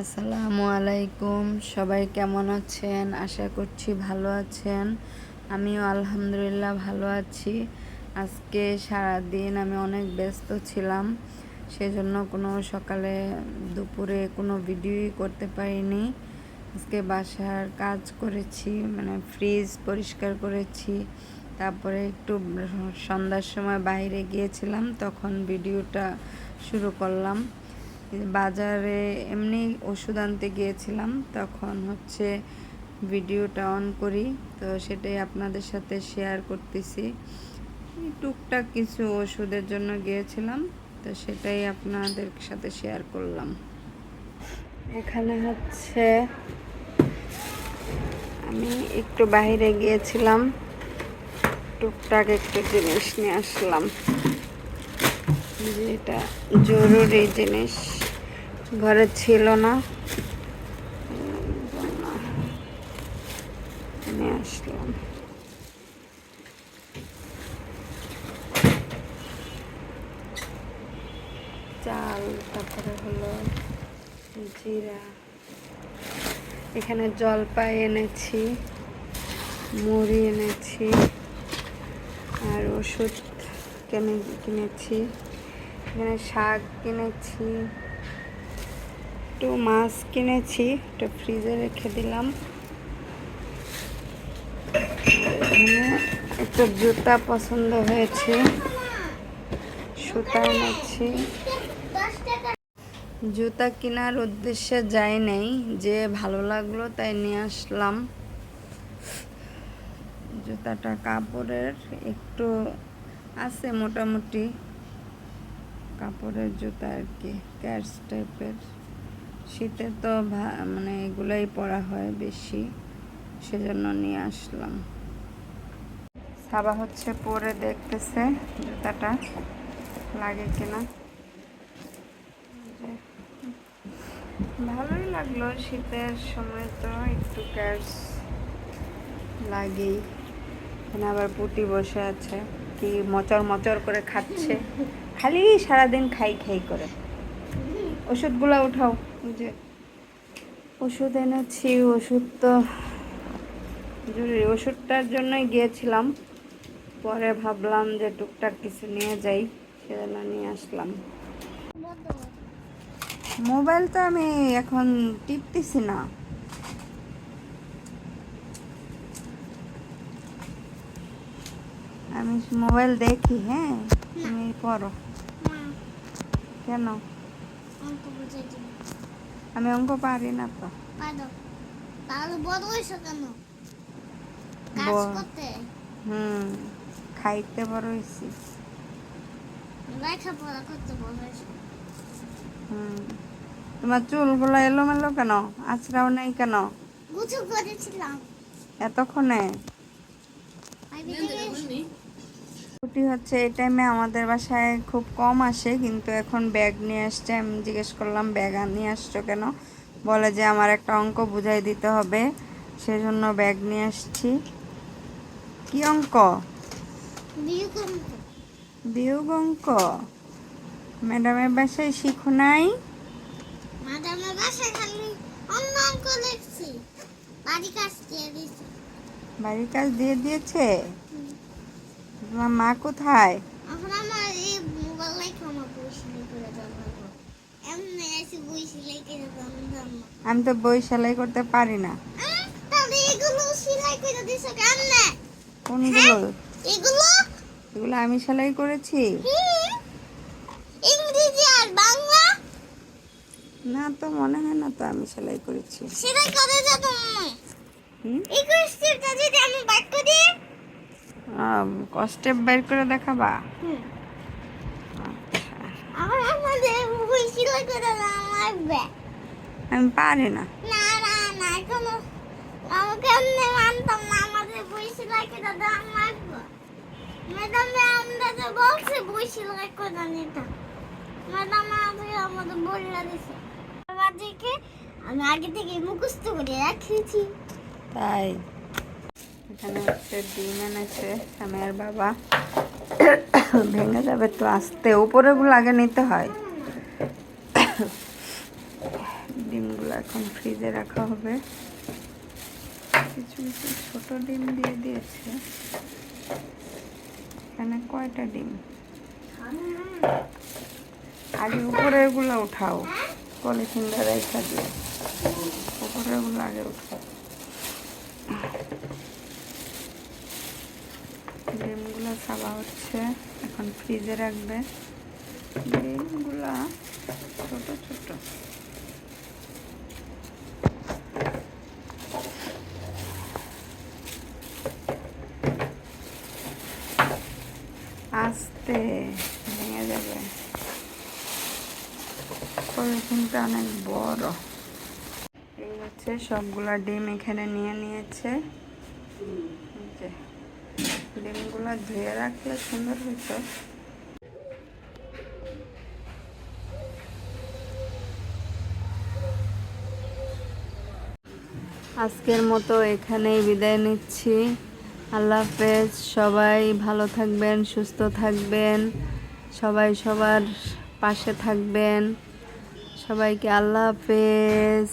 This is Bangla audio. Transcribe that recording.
আসসালামু আলাইকুম। সবাই কেমন আছেন? আশা করছি ভালো আছেন। আমিও আলহামদুলিল্লাহ ভালো আছি। আজকে সারাদিন আমি অনেক ব্যস্ত ছিলাম, সেজন্য সকালে দুপুরে কোনো ভিডিওই করতে পারিনি। আজকে বাসার কাজ করেছি, ফ্রিজ পরিষ্কার করেছি, তারপরে একটু সন্ধ্যার সময় বাইরে গিয়েছিলাম, তখন ভিডিওটা শুরু করলাম। বাজারে এমনি ওষুধ আনতে গিয়েছিলাম, তখন ভিডিওটা অন করি, তো সেটাই আপনাদের সাথে শেয়ার করতেছি। টুকটাক কিছু ওষুধের জন্য গিয়েছিলাম, তো সেটাই আপনাদের সাথে শেয়ার করলাম। এখানে আমি একটু বাইরে গিয়েছিলাম, টুকটাক একটু জিনিস নিয়ে আসলাম, যেটা জরুরি জিনিস ঘরে ছিল না, নিয়ে আসলাম। চাল, তারপরে জিরা, এখানে জলপাই এনেছি, মুড়ি এনেছি, আর ওষুধ কিনেছি, এখানে শাক কিনেছি, একটু মাছ কিনেছি, একটু ফ্রিজে রেখে দিলাম। এখানে একটা জুতা পছন্দ হয়েছে, সুতা এনেছি। জুতা কেনার উদ্দেশ্যে যাই নাই, যে ভালো লাগলো তাই নিয়ে আসলাম। জুতাটা কাপড়ের একটু আছে, মোটামুটি কাপড়ের জুতা আর কি, ক্যাটস টাইপের। শীতে তো এগুলাই পরা হয় বেশি, সেজন্য নিয়ে আসলাম। সাবা পরে দেখতেছে জুতাটা লাগে কিনা। ভালোই লাগলো, শীতের সময় তো একটু ক্যাটস লাগেই। এখানে আবার পুটি বসে আছে, কি মচর মচর করে খাচ্ছে, খালি সারাদিন খাই খাই করে। ওষুধগুলো উঠাও, যে ওষুধ এনেছি, ওষুধ তো জরুরি, ওষুধটার জন্যই গিয়েছিলাম, পরে ভাবলাম যে টুকটাক কিছু নিয়ে যাই, সেজন্য নিয়ে আসলাম। মোবাইল তো আমি এখন টিপতেছি না, আমি মোবাইল দেখি। হ্যাঁ, তুমি পড়ো। কেন? আমি অঙ্ক পারি না তো। খাইতে বড় হয়েছি। তোমার চুলগুলো এলোমেলো কেন? আঁচড়াও নাই কেন? এতক্ষণে ছুটি এই টাইমে আমাদের বাসায় খুব কম আসে, কিন্তু এখন ব্যাগ নিয়ে আসছে। আমি জিজ্ঞেস করলাম, ব্যাগ নিয়ে আসছো কেন? বলে যে আমার একটা অঙ্ক বুঝাই দিতে হবে, সেজন্য ব্যাগ নিয়ে আসছি। কি অঙ্ক? বিয়োগ অঙ্ক। ম্যাডামের বাসায় শিখো নাই? ম্যাডামের বাসায় খালি অন্য অঙ্ক লিখছি, বাড়ির কাজ দিয়ে দিয়েছে। বাড়ির কাজ দিয়ে দিয়েছে? তোমার মা কোথায়? এখন আমার এই মোবাইল লাইক আমার বই সেলাই করে দাও। এমনি এসে বই সেলাই করে দাও। আমি তো বই সেলাই করতে পারি না। তাহলে এগুলো সেলাই করে দিছো কেমনে? কোনগুলো? এগুলো আমি সেলাই করেছি। ইংরেজি আর বাংলা না তো, মনে হয় না তো আমি সেলাই করেছি। সেলাই করে দাও তুমি। ইংরেজিটা যদি আমি বাইক করি, স্টেপ বাইর করে দেখাবা? আমি পারি না। আমি আগে থেকে মুখস্থ করে রাখেছি। তাই এখানে ডিম এনেছে আমি আর বাবা। ভেঙে যাবে তো, আস্তে উপরেগুলো আগে নিতে হয়। ডিমগুলো এখন ফ্রিজে রাখা হবে। কিছু কিছু ছোট ডিম দিয়ে দিয়েছে। এখানে কয়টা ডিম? আগে উপরের গুলো উঠাও, পলিথিনটা রেখা দিয়ে উপরের গুলো আগে উঠাও। ডিমগুলো ছাড়া হচ্ছে, এখন ফ্রিজে রাখবে। ডিমগুলা ছোট ছোট। আস্তে ভেঙে যাবে, পলিথিনটা অনেক বড়। এই হচ্ছে সবগুলা ডিম এখানে নিয়ে নিয়েছে। ডিমগুলা ধুয়ে রাখলে সুন্দর হইতো। আজকের মতো এখানেই বিদায় নিচ্ছি। আল্লাহ হাফেজ। সবাই ভালো থাকবেন, সুস্থ থাকবেন, সবাই সবার পাশে থাকবেন। সবাইকে আল্লাহ হাফেজ।